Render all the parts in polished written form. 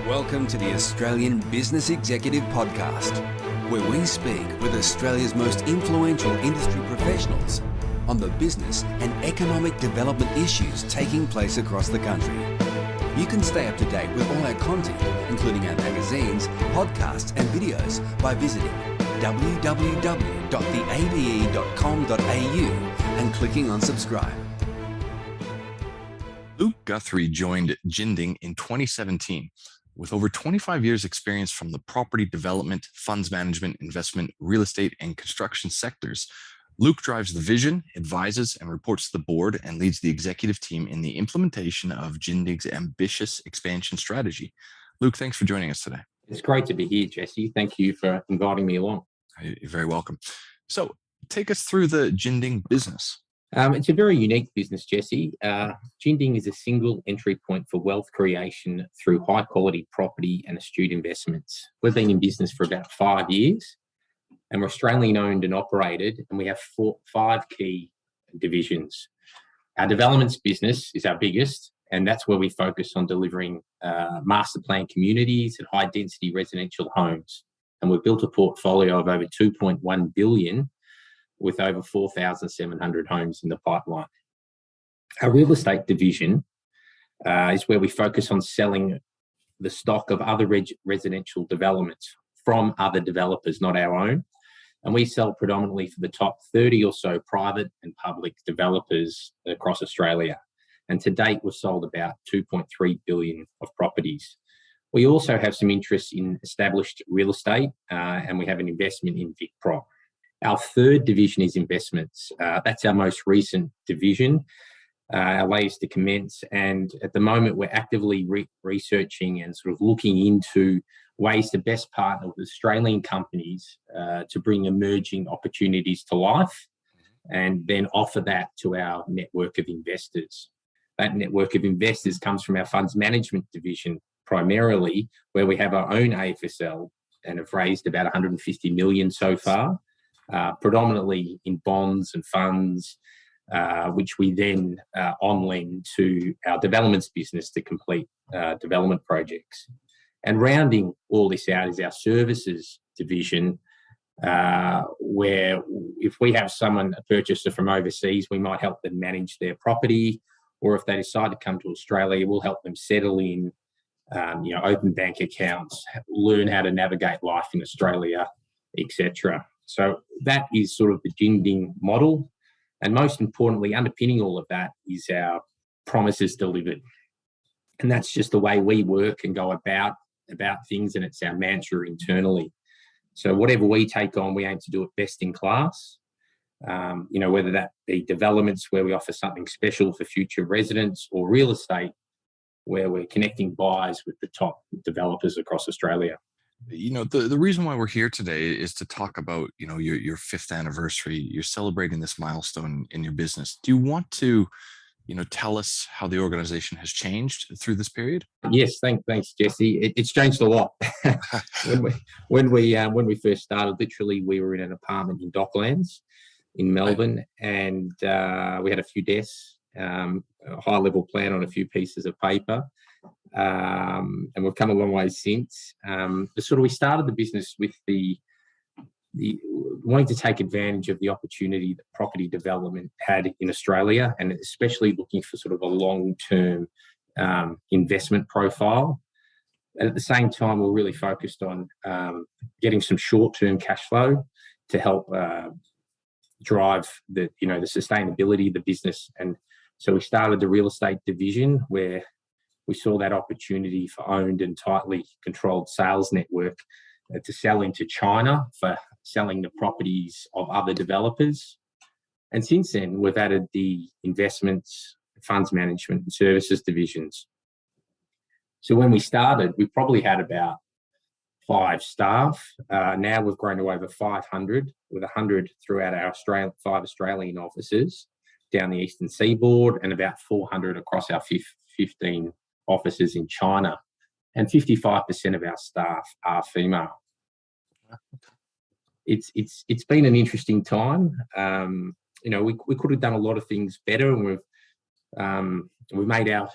Welcome to the Australian Business Executive Podcast, where we speak with Australia's most influential industry professionals on the business and economic development issues taking place across the country. You can stay up to date with all our content, including our magazines, podcasts and videos by visiting www.theabe.com.au and clicking on subscribe. Luke Guthrie joined Jinding in 2017 with over 25 years experience from the property development, funds management, investment, real estate, and construction sectors. Luke drives the vision, advises, and reports to the board and leads the executive team in the implementation of Jinding's ambitious expansion strategy. Luke, thanks for joining us today. It's great to be here, Jesse. Thank you for inviting me along. You're very welcome. So take us through the Jinding business. It's a very unique business, Jesse. Jinding is a single entry point for wealth creation through high quality property and astute investments. We've been in business for about 5 years and we're Australian owned and operated, and we have five key divisions. Our developments business is our biggest, and that's where we focus on delivering master plan communities and high density residential homes. And we've built a portfolio of over 2.1 billion with over 4,700 homes in the pipeline. Our real estate division is where we focus on selling the stock of other residential developments from other developers, not our own. And we sell predominantly for the top 30 or so private and public developers across Australia. And to date, we've sold about 2.3 billion of properties. We also have some interest in established real estate, and we have an investment in VicProp. Our third division is investments. That's our most recent division, our latest to commence. And at the moment, we're actively researching and sort of looking into ways to best partner with Australian companies to bring emerging opportunities to life and then offer that to our network of investors. That network of investors comes from our funds management division, primarily, where we have our own AFSL and have raised about 150 million so far. Predominantly in bonds and funds, which we then on-lend to our developments business to complete development projects. And rounding all this out is our services division, where if we have a purchaser from overseas, we might help them manage their property, or if they decide to come to Australia, we'll help them settle in, open bank accounts, learn how to navigate life in Australia, etc. So that is sort of the Jinding model. And most importantly, underpinning all of that is our promises delivered. And that's just the way we work and go about things, and it's our mantra internally. So whatever we take on, we aim to do it best in class. Whether that be developments where we offer something special for future residents, or real estate where we're connecting buyers with the top developers across Australia. The reason why we're here today is to talk about, your fifth anniversary. You're celebrating this milestone in your business. Do you want to, tell us how the organization has changed through this period? Yes, thanks, Jesse. It's changed a lot. when we first started, literally, we were in an apartment in Docklands in Melbourne, and we had a few desks, a high-level plan on a few pieces of paper. And we've come a long way since. We started the business with the wanting to take advantage of the opportunity that property development had in Australia, and especially looking for sort of a long-term investment profile. And at the same time, we're really focused on getting some short-term cash flow to help drive the sustainability of the business. And so we started the real estate division, where we saw that opportunity for owned and tightly controlled sales network to sell into China for selling the properties of other developers. And since then, we've added the investments, funds management and services divisions. So when we started, we probably had about 5 staff. Now we've grown to over 500, with 100 throughout our 5 Australian offices down the eastern seaboard, and about 400 across our 15 offices in China, and 55% of our staff are female. It's been an interesting time. We could have done a lot of things better, and we've We made our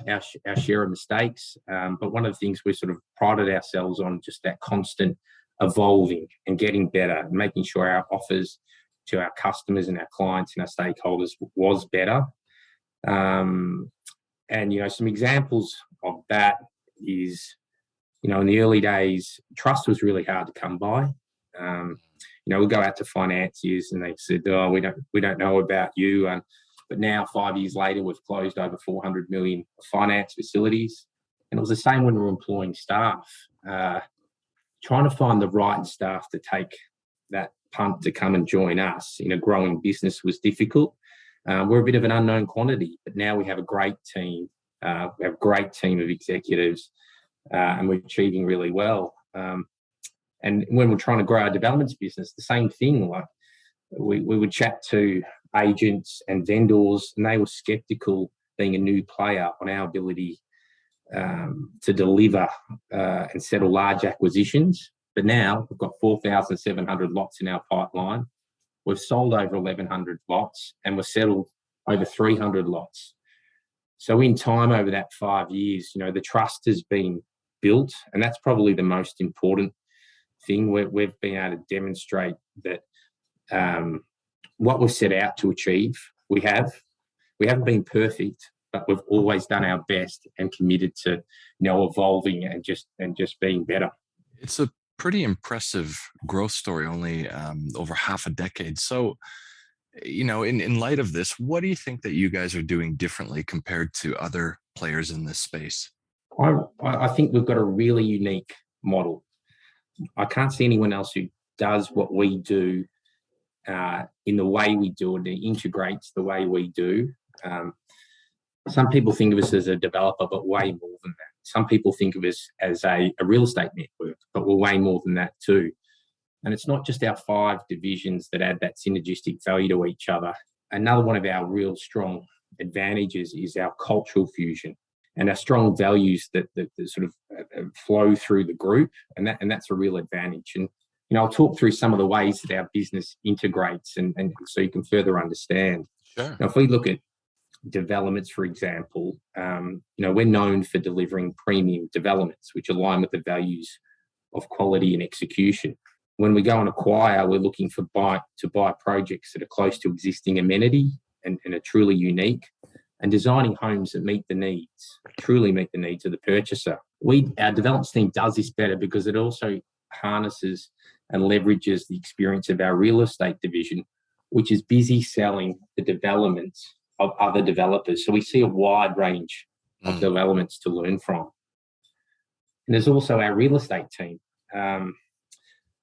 share of mistakes, but one of the things we sort of prided ourselves on, just that constant evolving and getting better, making sure our offers to our customers and our clients and our stakeholders was better. And, some examples of that is, in the early days, trust was really hard to come by. We'll go out to financiers and they said, "Oh, we don't know about you." But now, 5 years later, we've closed over 400 million finance facilities. And it was the same when we were employing staff. Trying to find the right staff to take that punt to come and join us in a growing business was difficult. We're a bit of an unknown quantity, but now we have a great team. We have a great team of executives, and we're achieving really well. And when we're trying to grow our developments business, the same thing. Like we would chat to agents and vendors, and they were skeptical, being a new player, on our ability to deliver and settle large acquisitions. But now we've got 4,700 lots in our pipeline. We've sold over 1,100 lots, and we've settled over 300 lots. So in time, over that 5 years, the trust has been built, and that's probably the most important thing. We've been able to demonstrate that what we've set out to achieve, we have. We haven't been perfect, but we've always done our best and committed to, evolving and just being better. It's a pretty impressive growth story, only over half a decade. So, in light of this, what do you think that you guys are doing differently compared to other players in this space? I think we've got a really unique model. I can't see anyone else who does what we do in the way we do it, and integrates the way we do. Some people think of us as a developer, but way more than that. Some people think of us as a real estate network, but we're way more than that too. And it's not just our 5 divisions that add that synergistic value to each other. Another one of our real strong advantages is our cultural fusion and our strong values that sort of flow through the group, and that's a real advantage. And I'll talk through some of the ways that our business integrates, and so you can further understand. Sure. Now, if we look at developments, for example, we're known for delivering premium developments which align with the values of quality and execution. When we go and acquire, we're looking to buy projects that are close to existing amenity and are truly unique, and designing homes that truly meet the needs of the purchaser. Our developments team does this better because it also harnesses and leverages the experience of our real estate division, which is busy selling the developments of other developers. So we see a wide range of developments to learn from. And there's also our real estate team.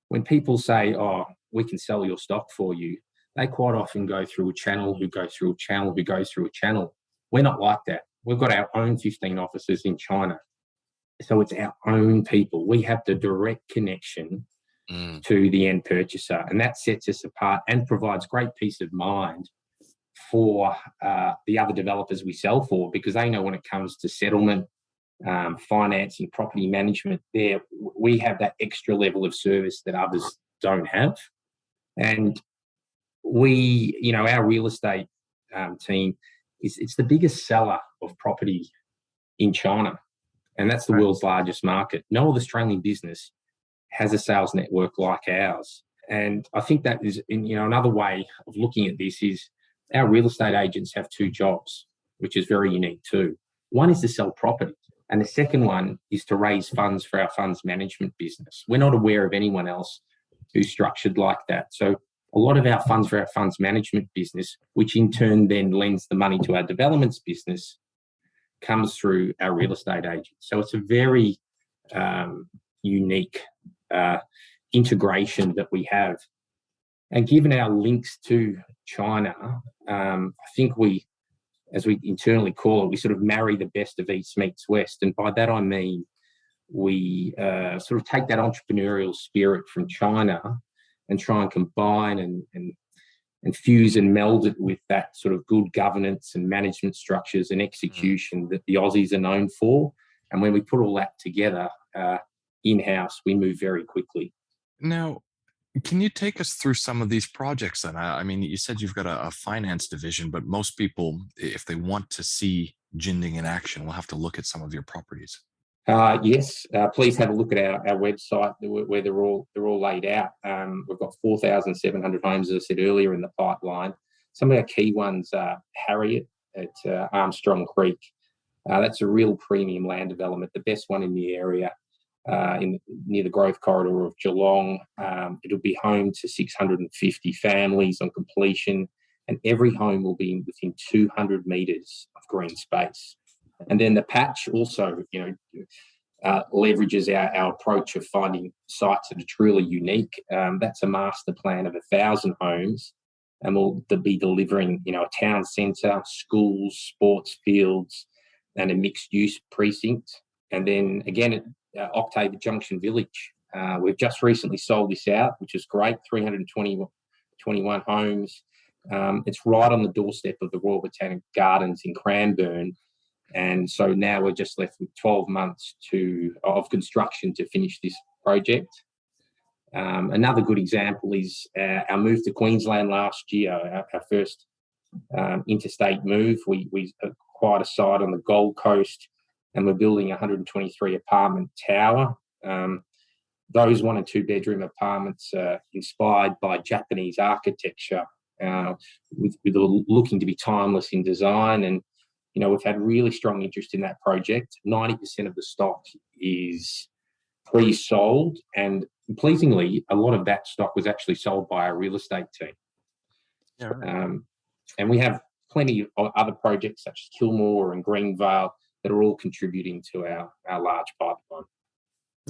When people say, "Oh, we can sell your stock for you," they quite often go through a channel, who goes through a channel, who goes through a channel. We're not like that. We've got our own 15 offices in China. So it's our own people. We have the direct connection to the end purchaser, and that sets us apart and provides great peace of mind for the other developers we sell for, because they know when it comes to settlement, financing, property management, there we have that extra level of service that others don't have. And our real estate team it's the biggest seller of property in China, and that's the world's largest market. No other Australian business has a sales network like ours. And I think that is, another way of looking at this is our real estate agents have 2 jobs, which is very unique too. One is to sell property, and the second one is to raise funds for our funds management business. We're not aware of anyone else who's structured like that. So a lot of our funds for our funds management business, which in turn then lends the money to our developments business, comes through our real estate agents. So it's a very unique integration that we have. And given our links to China, I think we, as we internally call it, we sort of marry the best of East meets West. And by that I mean we sort of take that entrepreneurial spirit from China and try and combine and fuse and meld it with that sort of good governance and management structures and execution that the Aussies are known for. And when we put all that together in-house, we move very quickly. Now, can you take us through some of these projects then? I mean, you said you've got a finance division, but most people, if they want to see Jinding in action, we'll have to look at some of your properties. Yes, please have a look at our website where they're all laid out. We've got 4,700 homes, as I said earlier, in the pipeline. Some of our key ones are Harriet at Armstrong Creek. That's a real premium land development, the best one in the area, near the growth corridor of Geelong. It'll be home to 650 families on completion, and every home will be within 200 metres of green space. And then the patch also, leverages our approach of finding sites that are truly unique. That's a master plan of 1,000 homes, and we'll be delivering, a town centre, schools, sports fields, and a mixed-use precinct. And then again at Octave Junction Village, we've just recently sold this out, which is great. 321 homes. It's right on the doorstep of the Royal Botanic Gardens in Cranbourne. And so now we're just left with 12 months of construction to finish this project. Another good example is our move to Queensland last year, our first interstate move. We acquired a site on the Gold Coast, and we're building a 123 apartment tower. Those 1 and 2 bedroom apartments are inspired by Japanese architecture, with looking to be timeless in design. And we've had really strong interest in that project. 90% of the stock is pre-sold, and pleasingly, a lot of that stock was actually sold by our real estate team. Yeah, right. And we have plenty of other projects such as Kilmore and Greenvale that are all contributing to our large pipeline.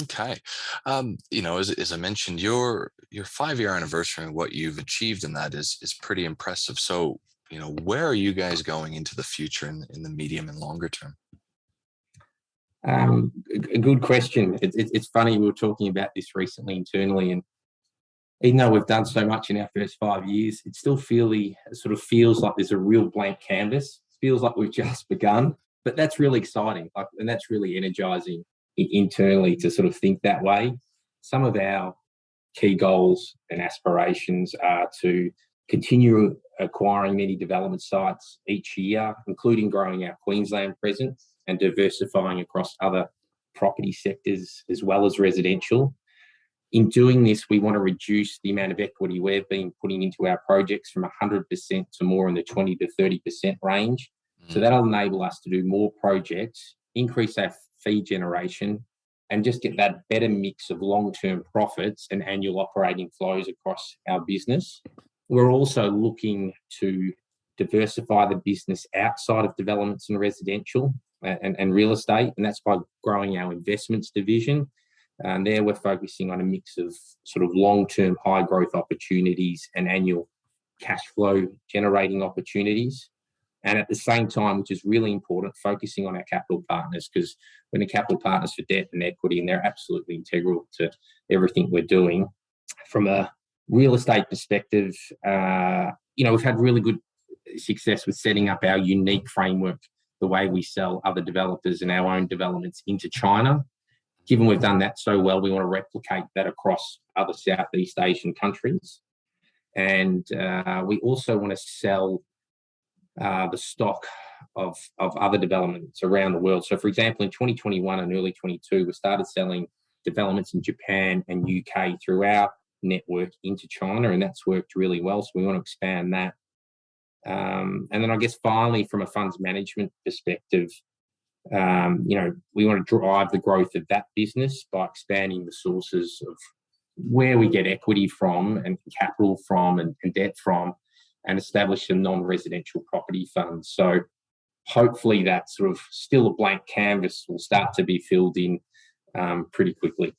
Okay. As I mentioned, your 5-year anniversary and what you've achieved in that is pretty impressive. So, where are you guys going into the future in the medium and longer term? A good question. It's funny, we were talking about this recently internally, and even though we've done so much in our first 5 years, it still feels like there's a real blank canvas. It feels like we've just begun, but that's really exciting, and that's really energizing internally to sort of think that way. Some of our key goals and aspirations are to continue acquiring many development sites each year, including growing our Queensland presence and diversifying across other property sectors as well as residential. In doing this, we want to reduce the amount of equity we've been putting into our projects from 100% to more in the 20 to 30% range. So that'll enable us to do more projects, increase our fee generation, and just get that better mix of long-term profits and annual operating flows across our business. We're also looking to diversify the business outside of developments and residential and real estate, and that's by growing our investments division. And there we're focusing on a mix of sort of long-term high growth opportunities and annual cash flow generating opportunities. And at the same time, which is really important, focusing on our capital partners, because we're the capital partners for debt and equity, and they're absolutely integral to everything we're doing. From a real estate perspective, we've had really good success with setting up our unique framework, the way we sell other developers and our own developments into China. Given we've done that so well, we want to replicate that across other Southeast Asian countries. And we also want to sell the stock of other developments around the world. So, for example, in 2021 and early 22, we started selling developments in Japan and UK through our network into China, and that's worked really well. So we want to expand that. And then I guess finally, from a funds management perspective, we want to drive the growth of that business by expanding the sources of where we get equity from and capital from and debt from, and establish some non-residential property funds. So hopefully that sort of still a blank canvas will start to be filled in pretty quickly.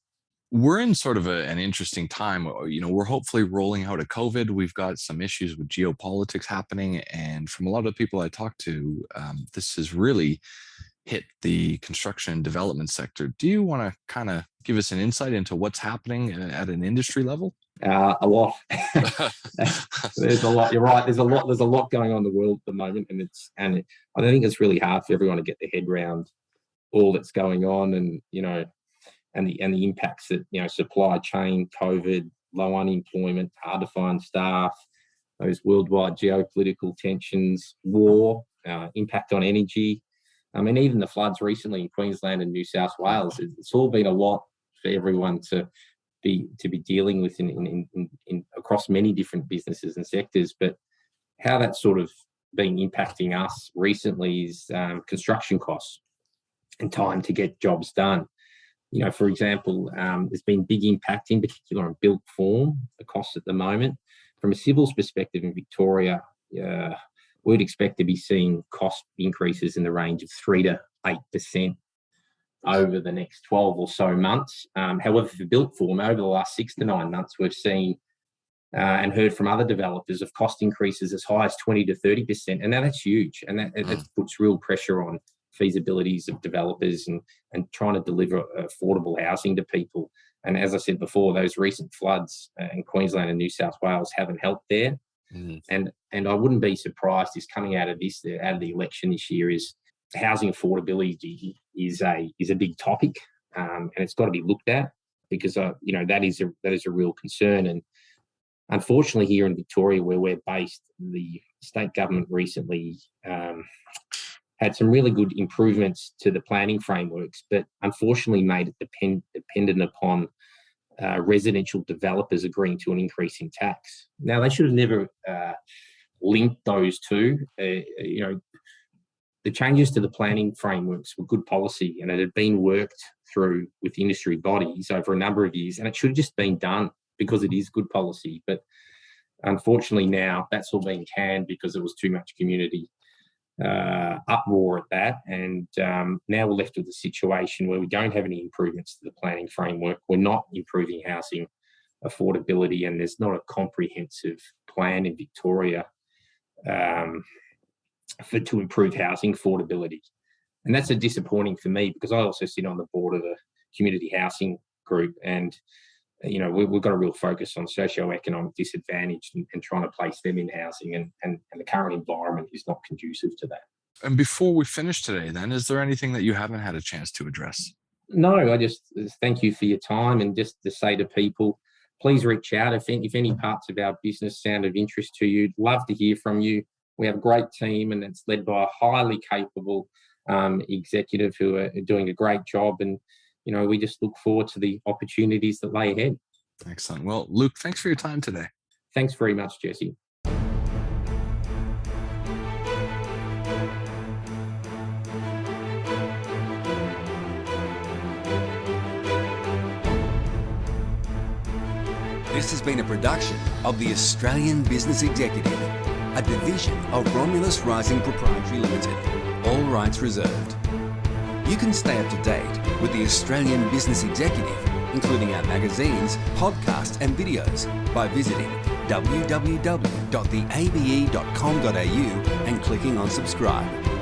We're in sort of an interesting time. We're hopefully rolling out of COVID. We've got some issues with geopolitics happening. And from a lot of people I talk to, this has really hit the construction and development sector. Do you want to kind of give us an insight into what's happening at an industry level? A lot. There's a lot. You're right. There's a lot going on in the world at the moment, and I think it's really hard for everyone to get their head around all that's going on, and the impacts that supply chain, COVID, low unemployment, hard to find staff, those worldwide geopolitical tensions, war, impact on energy. I mean, even the floods recently in Queensland and New South Wales, it's all been a lot for everyone to be dealing with in across many different businesses and sectors. But how that's sort of been impacting us recently is construction costs and time to get jobs done. You know, for example, there's been big impact, in particular on built form, the costs at the moment. From a civils perspective in Victoria, we'd expect to be seeing cost increases in the range of 3 to 8% over the next 12 or so months. However, for built form, over the last 6 to 9 months, we've seen and heard from other developers of cost increases as high as 20 to 30%. And that's huge. And that puts real pressure on feasibilities of developers and trying to deliver affordable housing to people. And as I said before, those recent floods in Queensland and New South Wales haven't helped there. And I wouldn't be surprised if coming out of the election this year is housing affordability is a big topic, and it's got to be looked at because that is a real concern. And unfortunately, here in Victoria, where we're based, the state government recently had some really good improvements to the planning frameworks, but unfortunately made it dependent upon residential developers agreeing to an increase in tax. Now, they should have never linked those two. The changes to the planning frameworks were good policy, and it had been worked through with industry bodies over a number of years, and it should have just been done because it is good policy. But unfortunately now that's all been canned because there was too much community uproar at that, and now we're left with a situation where we don't have any improvements to the planning framework. We're not improving housing affordability, and there's not a comprehensive plan in Victoria to improve housing affordability. And that's a disappointing for me because I also sit on the board of a community housing group, and we've got a real focus on socioeconomic disadvantage and trying to place them in housing, and the current environment is not conducive to that. And before we finish today, then, is there anything that you haven't had a chance to address? No, I just thank you for your time, and just to say to people, please reach out if any parts of our business sound of interest to you. Love to hear from you. We have a great team, and it's led by a highly capable executive who are doing a great job, and we just look forward to the opportunities that lay ahead. Excellent. Well, Luke, thanks for your time today. Thanks very much, Jesse. This has been a production of the Australian Business Executive, a division of Romulus Rising Proprietary Limited. All rights reserved. You can stay up to date with the Australian Business Executive, including our magazines, podcasts and videos, by visiting www.theabe.com.au and clicking on subscribe.